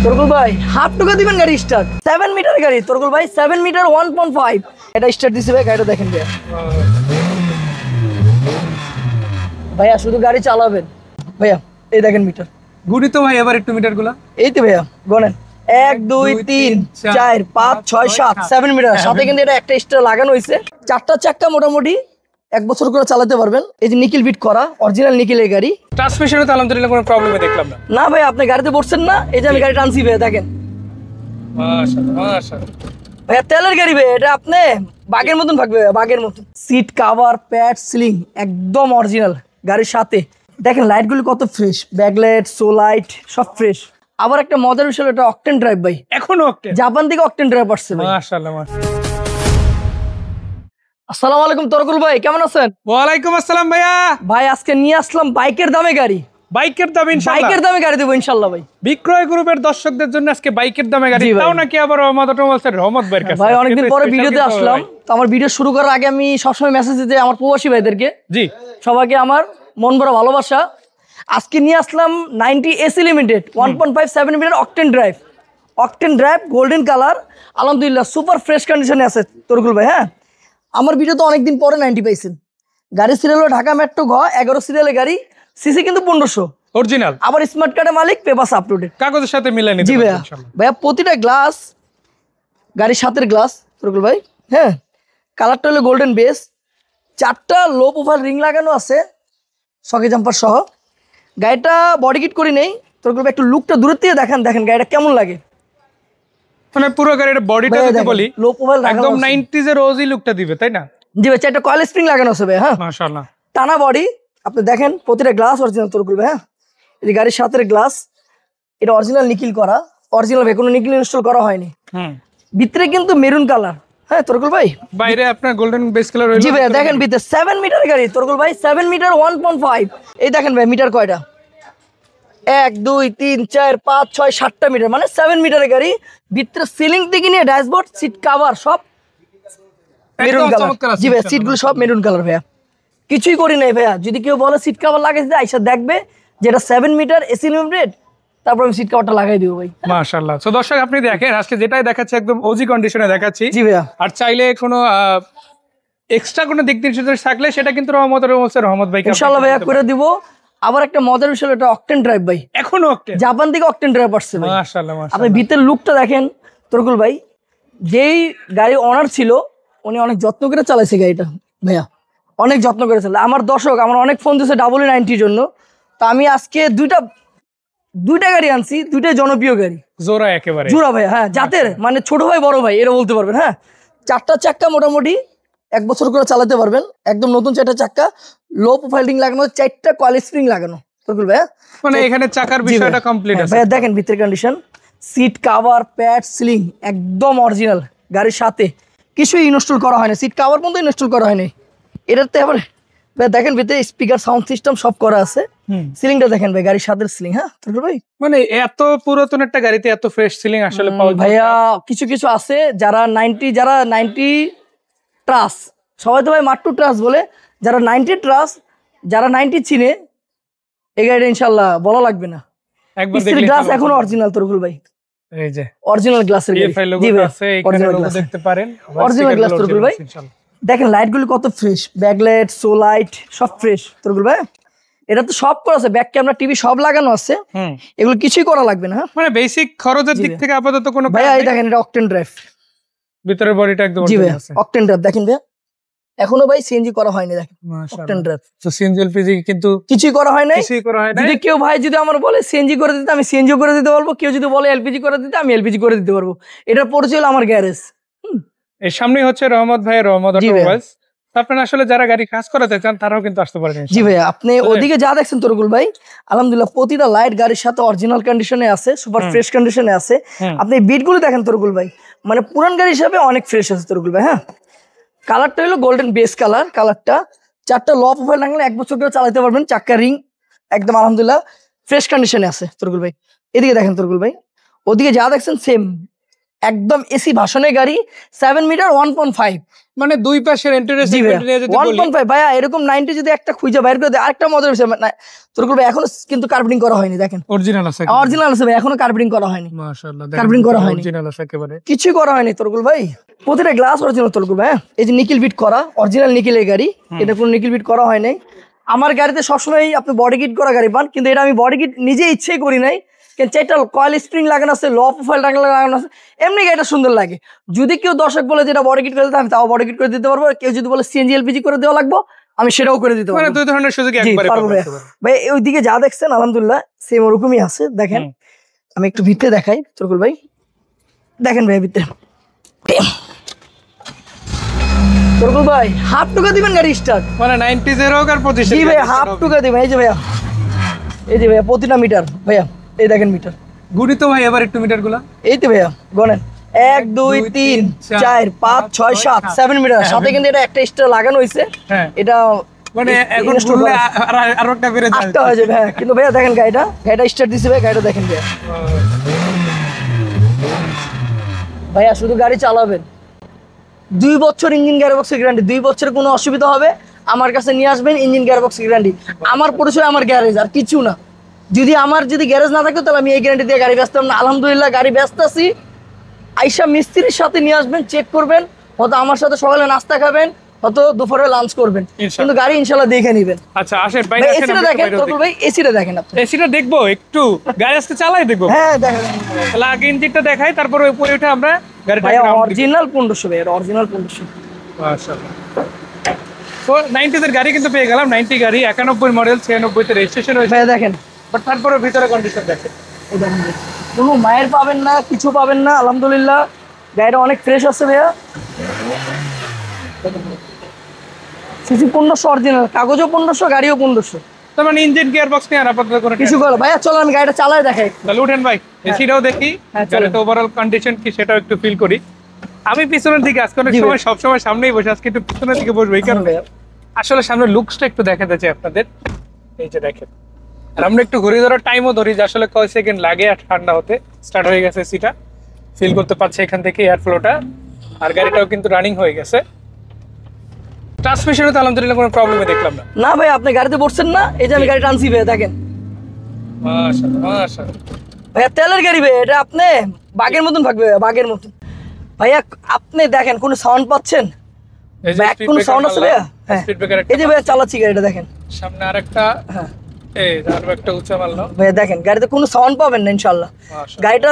তরকুল ভাই হাফ টাকা দিবেন গাড়ি স্টার্ট 7 মিটার গাড়ি তরকুল ভাই 7 মিটার 1.5 এটা স্টার্ট দিছে ভাই গাড়িটা দেখেন ভাইয়া ভাইয়া শুধু গাড়ি চালাবেন ভাইয়া এই দেখেন মিটার গুড়ি তো ভাই এবার একটু মিটারগুলো এই তো ভাইয়া গনেন 1 2 3 4 5 6 7 7 মিটার সাথে কিন্তু এটা একটা স্টার লাগানো হয়েছে চারটা চাক্কা মোটামুটি 1 বছর করে চালাতে পারবেন এই যে নিকেল বিট করা অরিজিনাল নিকেলের গাড়ি ট্রান্সমিশনে তো আলহামদুলিল্লাহ কোনো প্রবলেমে দেখলাম না না ভাই আপনি গাড়িতে বসছেন না এই যে আমি গাড়ি টানছি ভাই দেখেন মাশাআল্লাহ মাশাআল্লাহ ভাইয়া তেলের গাড়ি ভাই এটা আপনি বাগের মতন থাকবে বাগের মতন সিট কভার প্যাড সিলিং একদম অরিজিনাল গাড়ির সাথে দেখেন লাইটগুলো কত ফ্রেশ ব্যাকলাইট সো লাইট সব ফ্রেশ আবার একটা মজার বিষয় এটা অকটেন ড্রাইভ ভাই এখনো অকটেন জাপান থেকে অকটেন ড্রাইভ আসছে ভাই মাশাআল্লাহ মাশাআল্লাহ আসসালামু আলাইকুম তরকুল ভাই কেমন আছেন ওয়ালাইকুম আসসালাম ভাইয়া ভাই আজকে নিয়ে আসলাম বাইকের দামে গাড়ি বাইকের দাম ইনশাআল্লাহ বাইকের দামে গাড়ি দেবো ইনশাআল্লাহ ভাই বিক্রয় গ্রুপের দর্শকদের জন্য আজকে বাইকের দামে গাড়ি জি ভাই। তাও নাকি আবার রহমত অটোমোবাইলসের রহমত ভাইয়ের কাছে ভাই আজকে অনেকদিন তো পরে special ভিডিওতে কিন্তু আসলাম ভাই। তো আমার ভিডিও শুরু করার আগে আমি সবসময় মেসেজ দিতে আমার প্রবাসী ভাইদেরকে জি সবাইকে আমার মন ভরা ভালোবাসা আজকে নিয়ে আসলাম 90 AC limited 1.57 metre octane drive golden colour আলহামদুলিল্লাহ সুপার ফ্রেশ কন্ডিশনে আছে তরকুল ভাই হ্যাঁ আমার ভিডিও তো অনেকদিন পরে 90 পাইছেন গাড়ি সিরিয়াল হলো ঢাকা মেট্রো ঘ 11 সিরিয়ালের গাড়ি সিসি কিন্তু 1500 অরিজিনাল আবার স্মার্ট কার্ডের মালিক পেপারস আপলোডেড কাগজের সাথে মিলাই নিতে জি পারবেন ভাইয়া ইনশাআল্লাহ ভাইয়া প্রতিটা গ্লাস গাড়ির সাথের গ্লাস তরকুল ভাই হ্যাঁ কালারটা হলো গোল্ডেন বেস 4টা লো প্রোফাইল রিং লাগানো আছে সকে জাম্পার সহ গাড়িটা বডি কিট করি নেই তরকুল ভাই একটু লুকটা দূরের থেকে দেখেন গাড়িটা কেমন লাগে মানে পুরো গাড়ির বডিটা যদি বলি লো প্রোফাইল একদম 90s এর ওজি লুকটা দিবে তাই না জি ভাই 4টা কয়েল স্প্রিং লাগানো আছে ভাই হ্যাঁ মাশাআল্লাহ টানা বডি আপনি দেখেন প্রতিটা গ্লাস অরিজিনাল তরকুল ভাই হ্যাঁ এই গাড়ির সাথের গ্লাস এটা অরিজিনাল নিকিল করা অরিজিনাল ভাই কোনো নিকিল ইনস্টল করা হয়নি ভিতরে কিন্তু মেরুন কালার হ্যাঁ তরকুল ভাই বাইরে আপনার গোল্ডেন বেস কালার হইলো জি ভাই দেখেন ভিতরে 7 মিটার গাড়ি তরকুল ভাই 7 মিটার 1.5 এই দেখেন ভাই মিটার কয়টা 1 2 3 4 5 6 7টা মিটার মানে 7 মিটারের গাড়ি ভিতরে সিলিং থেকে নিয়ে ড্যাশবোর্ড সিট কভার সব মেরুন কালার জি ভাই সিটগুলো সব মেরুন কালার ভাইয়া কিছুই করি নাই ভাইয়া যদি কেউ বলে সিট কভার লাগাইছে আইসা দেখবে যেটা 7 মিটার এসি লিমিটেড তারপর আমি সিট কভারটা লাগাই দিব ভাই মাশাআল্লাহ সো দর্শক আপনি দেখেন আজকে যেটাই দেখাচ্ছি একদম ওজি কন্ডিশনে দেখাচ্ছি জি ভাইয়া আর চাইলে কোনো এক্সট্রা কোনো দিক নির্দেশ থাকলে সেটা কিন্তু রহমত ভাই ইনশাআল্লাহ ভাইয়া করে দিব আবার একটা মজার বিষয় এটা অকটেন ড্রাইভ ভাই এখনো অকটেন জাপান থেকে অকটেন ড্রাইভ আসছে ভাই মাশাআল্লাহ আপনি মাশাআল্লাহ ভিতরের লুকটা দেখেন তরকুল ভাই যেই গাড়ি অনার ছিল উনি অনেক যত্ন করে চালাইছে গাড়িটা ভাইয়া অনেক যত্ন করে চালায় আমার দর্শক আমার অনেক ফোন দিয়েছে WE90 জন্য তো আমি আজকে দুইটা গাড়ি আনছি দুইটাই জনপ্রিয় গাড়ি জোড়া একেবারে জোড়া ভাই হ্যাঁ জাতের মানে ছোট ভাই বড় ভাই এটা বলতে পারবেন হ্যাঁ 4টা চাক্কা মোটামুটি 1 বছর করে চালাতে পারবেন একদম নতুন 4টা চাক্কা লো প্রোফাইল রিং লাগানো 4টা কয়েল স্প্রিং লাগানো তরকুল ভাই মানে এখানে চাকার বিষয়টা কমপ্লিট আছে ভাইয়া দেখেন ভিতরের condition seat cover pad ceiling একদম অরিজিনাল গাড়ির সাথে কিছুই ইনস্টল করা হয়নি সিট কভার পর্যন্ত ইনস্টল করা হয়নি এটাতে আবার ভাই দেখেন ভিতরে স্পিকার সাউন্ড সিস্টেম সব করা আছে সিলিংটা দেখেন ভাই গাড়ির সাথে সিলিং হ্যাঁ তরকুল ভাই মানে এত পুরাতন একটা গাড়িতে এত ফ্রেশ সিলিং আসলে পাওয়া যায় ভাইয়া কিছু আছে যারা 90 ট্রাস সবাই তো ভাই মাট্টু ট্রাস বলে যারা 90 ট্রাস যারা 90 চিনে এই গাড়িটা ইনশাআল্লাহ বলা লাগবে না একবার দেখলে গ্লাস এখনো অরিজিনাল তরকুল ভাই এই যে অরিজিনাল গ্লাসের গাড়ি এফআই লোগো আছে এখানে লোগো দেখতে পারেন অরিজিনাল গ্লাস তরকুল ভাই দেখেন লাইটগুলো কত ফ্রেশ ব্যাকলাইট সো লাইট সব ফ্রেশ তরকুল ভাই এটা তো সব করা আছে ব্যাক ক্যামেরা টিভি সব লাগানো আছে এগুলো কিছুই করা লাগবে না মানে বেসিক খরচের দিক থেকে আপাতত কোনো ভাই এই দেখেন এটা অকটেন ড্রাইভ ভিতরের বডিটা একদম জি ভাই অকটেন ড্রাইভ দেখেন ভাই এখনো ভাই সিএনজি করা হয়নি দেখেন অকটেন ড্রাইভ তো সিএনজি এলপিজি কিন্তু কিছুই করা হয় নাই কিছুই করা হয় না যদি কেউ ভাই যদি আমার বলে সিএনজি করে দিতে আমি সিএনজি করে দিতে পারবো কেউ যদি বলে এলপিজি করে দিতে আমি এলপিজি করে দিতে পারবো এটার পরিচয় হলো আমার গ্যারেজ এর সামনেই হচ্ছে রহমত ভাই রহমত অটোমোবাইলস আপনারা আসলে যারা গাড়ি কাজ করাতে চান তারাও কিন্তু আসতে পারেন জি ভাই আপনি ওদিকে যা দেখছেন তরকুল ভাই আলহামদুলিল্লাহ প্রতিটা লাইট গাড়ির সাথে অরিজিনাল কন্ডিশনে আছে সুপার ফ্রেশ কন্ডিশনে আছে আপনি বিটগুলো দেখেন তরকুল ভাই মানে পুরান গাড়ি হিসাবে অনেক ফ্রেশ আছে তরকুল ভাই হ্যাঁ কালারটা হলো গোল্ডেন বেস কালারটা 4টা লো প্রোফাইল লাগলে 1 বছর করে চালাতে পারবেন চাক্কা রিং একদম আলহামদুলিল্লাহ ফ্রেশ কন্ডিশনে আছে তরকুল ভাই এদিকে দেখেন তরকুল ভাই ওদিকে যা দেখছেন সেম একদম এসি ভাষণের গাড়ি 7 মিটার 1.5 মানে দুই পাশের এন্ট্রেন্স জি ভাইয়া নিয়ে যদি বলি 1.5 ভাইয়া এরকম 90 যদি একটা খুঁজে বাইর করে দেয় আরেকটা মজার বিষয় তোর ভাই এখনো কিন্তু কার্পেটিং করা হয়নি দেখেন অরিজিনাল আছে অরিজিনাল আছে ভাই এখনো কার্পেটিং করা হয়নি মাশাআল্লাহ কার্পেটিং করা হয়নি অরিজিনাল আছে একেবারে কিছুই করা হয়নি তোরকুল ভাই প্রতিটা গ্লাস অরিজিনাল তোরকুল ভাই এই যে নিকেল বিট করা অরিজিনাল নিকেলের গাড়ি এটা কোনো নিকেল বিট করা হয় নাই আমার গাড়িতে সবসময় আপনি বডি কিট করা গাড়ি পান কিন্তু এটা আমি বডি কিট নিজে ইচ্ছেই করি নাই কিন্তু চারটা কয়েল স্প্রিং লাগানো আছে লো প্রোফাইল লাগানো আছে এমনি গাড়িটা সুন্দর লাগে যদি কেউ দর্শক বলে যেটা বডি কিট করে দিতে আমি তাও বডি কিট করে দিতে পারবো কেউ যদি বলে সিএনজি এলপিজি করে দেওয়া লাগবে আমি সেটাও করে দিতে মানে পারবো দুই ধরনের সুযোগ একবারে পারবো পাবেন ভাই ওইদিকে যা দেখছেন আলহামদুলিল্লাহ সেম ওরকমই আছে দেখেন আমি একটু ভিতরে দেখাই তোরকুল ভাই দেখেন ভাই ভিতরে তোরকুল ভাই হাফ টুকা দিবেন গাড়ি স্টার্ট মানে 90 এর হোক আর 25 জি ভাই হাফ টুকা দিবেন এই যে ভাইয়া প্রতিটা মিটার ভাইয়া এই দেখেন মিটার গুড়ি তো ভাই এবার একটু মিটারগুলো এই তো ভাইয়া গনেন 1 2 3 4 5 6 7 7 মিটার সাথে কিন্তু এটা একটা স্টার লাগানো হইছে হ্যাঁ এটা মানে এখন ঘুরলে আর একটা বেড়ে যায় আটটা হয়ে যাবে হ্যাঁ কিন্তু ভাইয়া দেখেন গাড়িটা স্টার্ট দিছে ভাই গাড়িটা দেখেন ভাইয়া শুধু গাড়ি চালাবেন 2 বছর ইঞ্জিন গিয়ারবক্সের গ্যারান্টি 2 বছরের কোনো অসুবিধা হবে আমার কাছে নিয়ে আসবেন ইঞ্জিন গিয়ারবক্সের গ্যারান্টি আমার পরিচয় আমার গ্যারেজ আর কিছু না যদি গ্যারেজ না থাকতো তাহলে আমি এই গ্যারান্টি দিয়ে গাড়ি বেচতাম না আলহামদুলিল্লাহ গাড়ি ব্যস্ত আছি আইসা মিস্ত্রির সাথে নিয়ে আসবেন চেক করবেন হয়তো আমার সাথে সকালে নাস্তা খাবেন হয়তো দুপুরে লাঞ্চ করবেন কিন্তু গাড়ি ইনশাআল্লাহ দেখে নেবেন আচ্ছা আসেন ভাই এসিটা দেখেন ভাই এসিটা দেখেন আপনি এসিটা দেখবো একটু গাড়ি আজকে চালাই দেখবো হ্যাঁ দেখেন তাহলে আগে ইঞ্জিনটা দেখাই তারপরে উপরে উঠে আমরা গাড়িটা অরিজিনাল 1500 ভাই অরিজিনাল 1500 মাশাআল্লাহ তো 90 এর গাড়ি কিন্তু পেয়ে গেলাম 90 গাড়ি 91 মডেল 96 তে রেজিস্ট্রেশন হয়েছে ভাই দেখেন বাট তারপরে ভিতরে কন্ডিশন দেখেন এই দেখেন কোনো মায়ের পাবেন না কিছু পাবেন না আলহামদুলিল্লাহ গাড়িটা অনেক ফ্রেশ আছে ভাইয়া সিসি 1500 অরিজিনাল কাগজও 1500 গাড়িও 1500 তার মানে ইঞ্জিন গিয়ার বক্স নিয়ে আর আপাতত কোনো কিছু করো ভাইয়া চলো আমি গাড়িটা চালাই দেখাই তাহলে উঠেন ভাই এসিটাও দেখি গাড়িটা ওভারঅল কন্ডিশন কি সেটাও একটু ফিল করি আমি পিছনের দিকে আজকে অনেক সময় সবসময় সামনেই বসে আজকে একটু পিছনের দিকে বসবো এই কারণে আসলে সামনে লুকসটা একটু দেখাতে চাই আপনাদের এই যে দেখেন আর আমরা একটু ঘুরে ধরার টাইমও ধরি যে আসলে কয় সেকেন্ড লাগে আর ঠান্ডা হতে স্টার্ট হয়ে গেছে এসিটা ফিল করতে পারছে এখান থেকে এয়ার ফ্লোটা আর গাড়িটাও কিন্তু রানিং হয়ে গেছে ট্রান্সমিশনে তো আলহামদুলিল্লাহ কোনো প্রবলেমই দেখলাম না না ভাই আপনি গাড়িতে বসছেন না এই যে আমি গাড়ি টানছি ভাই দেখেন মাশাআল্লাহ মাশাআল্লাহ ভাইয়া তেলের গাড়ি ভাই এটা আপনি বাগের মতন থাকবে বাগের মতন ভাইয়া আপনি দেখেন কোনো সাউন্ড পাচ্ছেন ব্যাক কোনো সাউন্ড আছে ভাইয়া হ্যাঁ স্পিড ব্রেকার এই যে ভাইয়া চালাচ্ছি গাড়িটা দেখেন সামনে আরেকটা হ্যাঁ এই আরো একটা উঁচা মারলো ভাইয়া দেখেন গাড়িতে কোনো সাউন্ড পাবেন না ইনশাআল্লাহ মাশাআল্লাহ গাড়িটা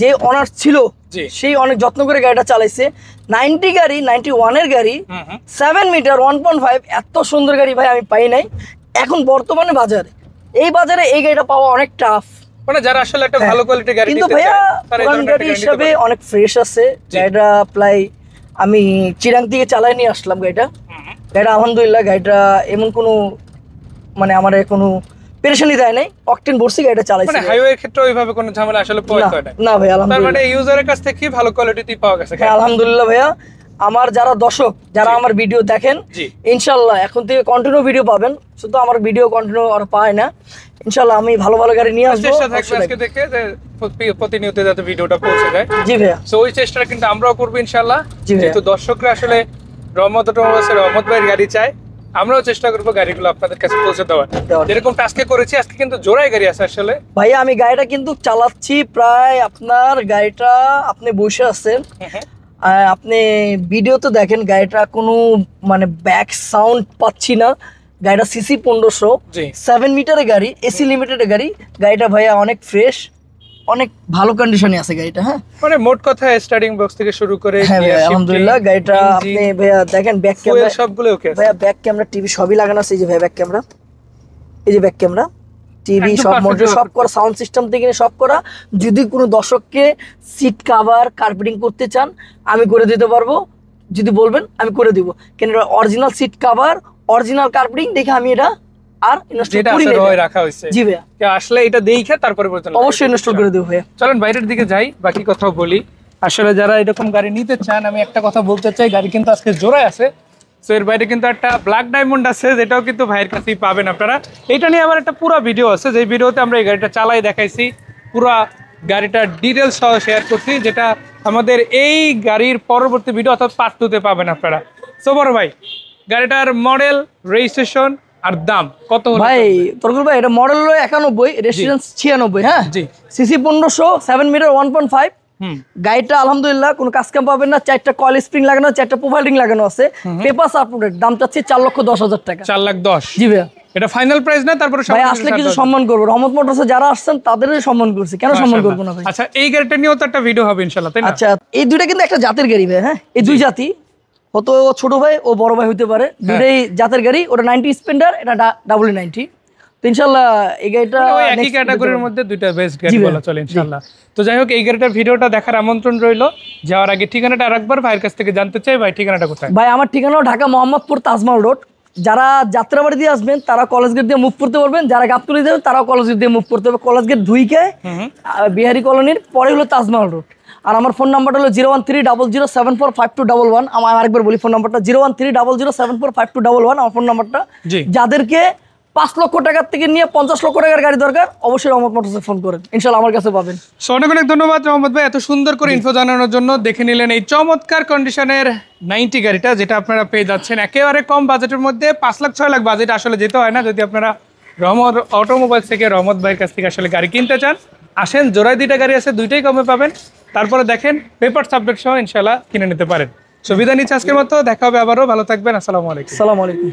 যে অনার ছিল জি সেই অনেক যত্ন করে গাড়িটা চালাইছে 90 গাড়ি 91 এর গাড়ি 7 মিটার 1.5 এত সুন্দর গাড়ি ভাই আমি পাই নাই এখন বর্তমানে বাজারে এই বাজারে এই গাড়িটা পাওয়া অনেক টাফ মানে যারা আসলে একটা ভালো কোয়ালিটির গাড়ি কিন্তু নিতে ভাইয়া চায় তারা এই পুরান ধরনের গাড়ি হিসাবে অনেক ফ্রেশ আছে গাড়িটা প্রায় আমি চিরাং থেকে চালাই নিয়ে আসলাম গাড়িটা আলহামদুলিল্লাহ গাড়িটা এমন কোনো মানে আমার কোনো পেরেশানি দেয় নাই অকটেন ভরসি গাড়িটা চালাইছি মানে হাইওয়ে ক্ষেত্রে ওইভাবে কোনো ঝামেলা আসলে পড়তে হয় না না ভাই তার আলহামদুলিল্লাহ মানে ইউজারের কাছ থেকে ভালো কোয়ালিটি পাওয়া গেছে হ্যাঁ আলহামদুলিল্লাহ ভাইয়া আমার যারা দর্শক যারা আমার ভিডিও দেখেন জি ইনশাল্লাহ এখন থেকে কন্টিনিউ ভিডিও পাবেন শুধু আমার ভিডিও কন্টিনিউ আর পায় না ইনশাল্লাহ আমি ভালো ভালো গাড়ি নিয়ে আসবো চেষ্টা থাকবে আজকে দেখে যে প্রতিনিয়ত যাতে ভিডিওটা পৌঁছে যায় জি ভাইয়া সো ওই চেষ্টাটা কিন্তু আমরাও করবো ইনশাআল্লাহ জি ভাইয়া। যেহেতু দর্শকরা আসলে রহমত ভাইয়ের গাড়ি চায় আমরাও চেষ্টা করবো গাড়িগুলো আপনাদের কাছে পৌঁছে দেওয়ার যেরকম আজকে করেছি আজকে কিন্তু জোড়াই গাড়ি আছে আসলে ভাইয়া আমি গাড়িটা কিন্তু চালাচ্ছি প্রায় আপনার গাড়িটা আপনি বসে আছেন আপনি ভিডিওতে দেখেন গাড়িটা কোনো মানে ব্যাক সাউন্ড পাচ্ছি না গাড়িটা সিসি 1500 জি 7 মিটারের গাড়ি এসি লিমিটেডের গাড়িটা ভাইয়া অনেক ফ্রেশ অনেক ভালো কন্ডিশনে আছে গাড়িটা হ্যাঁ মানে মোট কথা স্টার্টিং বক্স থেকে শুরু করে হ্যাঁ ভাইয়া আলহামদুলিল্লাহ গাড়িটা আপনি ভাইয়া দেখেন ব্যাক ক্যামেরা সবগুলো ওকে আছে ভাইয়া ব্যাক ক্যামেরা টিভি সবই লাগানো আছে এই যে ভাইয়া ব্যাক ক্যামেরা এই যে ব্যাক ক্যামেরা টিভি একদম সব perfect মোটর সব করা সাউন্ড সিস্টেম থেকে নিয়ে সব করা যদি কোনো দর্শককে সিট কভার কার্পেটিং করতে চান আমি করে দিতে পারবো যদি বলবেন আমি করে দিব কেন original seat cover original carpeting দেখে আমি এটা আর ইনস্টল যেটা করি আসলে না রাখা হয়েছে জি ভাইয়া যে আসলে এটা দেখে তারপরে বলতে অবশ্যই ইনস্টল করে দেব ভাইয়া চলেন বাইরের দিকে যাই বাকি কথাও বলি আসলে যারা এরকম গাড়ি নিতে চান আমি একটা কথা বলতে চাই গাড়ি কিন্তু আজকে জোড়ায় আছে সো এর বাইরে কিন্তু একটা ব্ল্যাক ডায়মন্ড আছে যেটাও কিন্তু ভাইয়ের কাছেই পাবেন আপনারা এটা নিয়ে আমার একটা পুরো ভিডিও আছে যে ভিডিওতে আমরা এই গাড়িটা চালাই দেখাইছি পুরো গাড়িটার ডিটেলস সহ শেয়ার করছি, যেটা আমাদের এই গাড়ির পরবর্তী ভিডিও অর্থাৎ পার্ট 2 তে পাবেন আপনারা। সো বড় ভাই, গাড়িটার মডেল, রেজিস্ট্রেশন আর দাম কত হলো? ভাই তরকুল ভাই এটা মডেল হলো 91, রেজিস্ট্রেশন 96। হ্যাঁ জি। CC 1500, 7 metre 1.5। হুম। গাড়িটা আলহামদুলিল্লাহ কোনো কাজ কাম পাবেন না, 4টা কয়েল স্প্রিং লাগানো, 4টা প্রোফাইল রিং লাগানো আছে, পেপারস আপডেট। দাম চাচ্ছি 4,10,000 টাকা। 4,10,000। জি ভাইয়া। এটা ফাইনাল প্রাইস না? তারপরে ভাই আসলে কিছু সম্মান করবো, রহমত মোটরসে যারা আসছেন তাদেরই সম্মান করছি, কেন সম্মান করবো না ভাই? আচ্ছা, এই গাড়িটা নিয়েও তো একটা ভিডিও হবে ইনশাআল্লাহ, তাই না? আচ্ছা, এই দুইটা কিন্তু একটা জাতের গাড়ি ভাই। হ্যাঁ, এই দুই জাতি, হয়তো ও ছোট ভাই ও বড় ভাই হতে পারে, দুইটাই জাতের গাড়ি। ওটা 90 স্প্লেন্ডার, এটা ডাবল 90। তো ইনশাআল্লাহ এই গাড়িটা ওই একই ক্যাটাগরির মধ্যে দুইটা বেস্ট গাড়ি বলা চলে ইনশাআল্লাহ। তো যাই হোক, এই গাড়িটার ভিডিওটা দেখার আমন্ত্রণ রইলো। যাওয়ার আগে ঠিকানাটা আরেকবার ভাইয়ের কাছ থেকে জানতে চাই। ভাই ঠিকানাটা কোথায়? ভাই আমার ঠিকানা ঢাকা মোহাম্মদপুর তাজমহল রোড। যারা যাত্রাবাড়ি দিয়ে আসবেন তারা কলেজ গেট দিয়ে মুভ করতে পারবেন, যারা গাবতলী যাবেন তারাও কলেজ গেট দিয়ে মুভ করতে হবে। কলেজ গেট ধুইকে বিহারি কলোনির পরে হলো তাজমহল রোড। আর আমার ফোন নাম্বারটা হলো 01300745211। আমার আরেকবার বলি ফোন নাম্বারটা 01300745211 আমার ফোন নাম্বারটা। যাদেরকে 5 লক্ষ টাকার থেকে নিয়ে 50 লক্ষ টাকার গাড়ি দরকার অবশ্যই রহমত মোটরসে ফোন করেন, ইনশাআল্লাহ আমার কাছে পাবেন। অনেক অনেক ধন্যবাদ রহমত ভাই, এত সুন্দর করে ইনফো জানানোর জন্য। দেখে নিলেন এই চমৎকার কন্ডিশনের 90 গাড়িটা, যেটা আপনারা পেয়ে যাচ্ছেন একেবারে কম বাজেটের মধ্যে। 5 লাখ 6 লাখ বাজেট আসলে যেতে হয় না যদি আপনারা রহমত অটোমোবাইলস থেকে রহমত ভাইয়ের কাছ থেকে আসলে গাড়ি কিনতে চান। আসেন, জোড়ায় 2টা গাড়ি আছে, 2টাই কমে পাবেন। তারপরে দেখেন পেপার সাবজেক্ট সহ ইনশাআল্লাহ কিনে নিতে পারেন। সুবিধা নিচ্ছে আজকের মতো, দেখা হবে আবারও। ভালো থাকবেন, আসসালামু আলাইকুম। আসসালামু আলাইকুম।